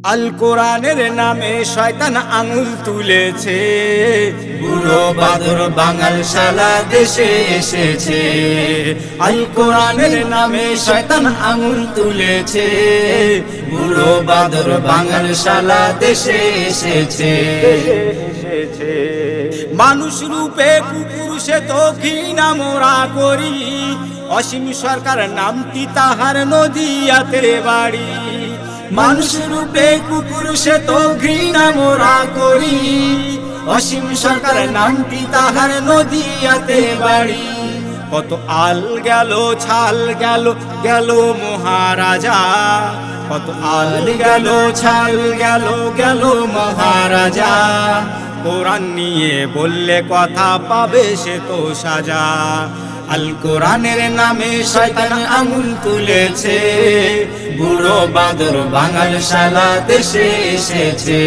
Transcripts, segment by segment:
আল কোরআনের নামে শয়তান আঙুল তুলেছে, বুড়ো বাদর বাঙাল শালা দেশে এসেছে। আল কোরআনের নামে শয়তান আঙুল তুলেছে, বুড়ো বাদর বাঙাল শালা দেশে এসেছে। মানুষ রূপে কুকুর সে তো ঘৃণা মোরা করি, অসীম সরকার নামটি তাহার নদিয়াতে বাড়ি। মানুষ রূপে কুকুর সে তো ঘৃণা মোরা করি, অসীম সরকার নামটি তাহার নদিয়াতে বাড়ি। কত আল গেল ছাল গেল গেল মহারাজা, কত আল গেল ছাল গেল গেল মহারাজা। কোরআন নিয়ে বললে কথা পাবে সে তো সাজা। আল কোরআনের নামে শয়তান আঙুল তুলেছে, বুড়ো বাদর বাঙাল শালা দেশে এসেছে।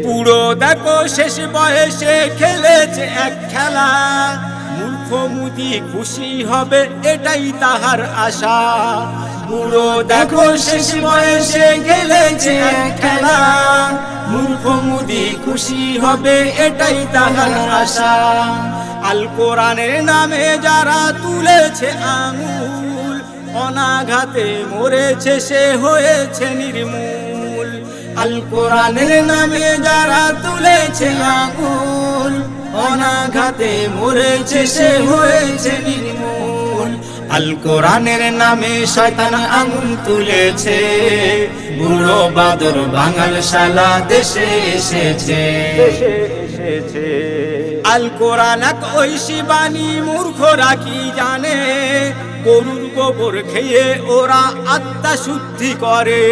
বুড়ো দেখো শেষ বয়সে খেলেছে এক খেলা, মূর্খ মুদি খুশি হবে এটাই তাহার আশা। বুড়ো দেখো শেষ বয়সে খেলেছে এক খেলা, মূর্খ মুদি খুশি হবে এটাই তাহার আশা। আল কোরআনের নামে যারা তুলেছে আঙুল, অনাঘাতে মরেছে সে হয়েছে নির্মূল। আল কোরআনের নামে যারা তুলেছে আঙুল, অনাঘাতে মরেছে সে হয়েছে নির্মূল। আল কোরআনের নামে শয়তান আঙুল তুলেছে, বুড়ো বাদর বাঙাল শালা দেশে এসেছে। আল কোরআন এক ঐশী বাণী, মূর্খরা কি জানে, গরুর গোবর খেয়ে ওরা আত্মা শুদ্ধি করে।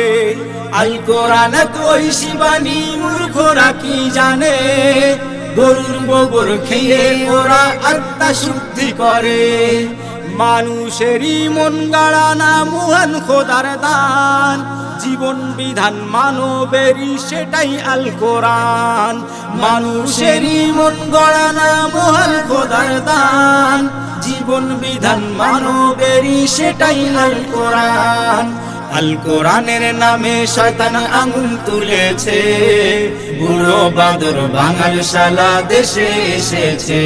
আল কোরআন এক ঐশী বাণী, মূর্খরা কি জানে, গরুর গোবর খেয়ে ওরা আত্মা শুদ্ধি করে। মানুষেরই মন গাড়া না মহান খোদার দান, জীবন বিধান মানবেরই সেটাই আল কোরআন। মানুষেরই মন গড়া না মহান খোদার দান, জীবন বিধান মানবেরই সেটাই আল কোরআন। আল কোরআনের নামে শয়তান আঙুল তুলেছে, বুড়ো বাদর বাঙাল শালা দেশে এসেছে।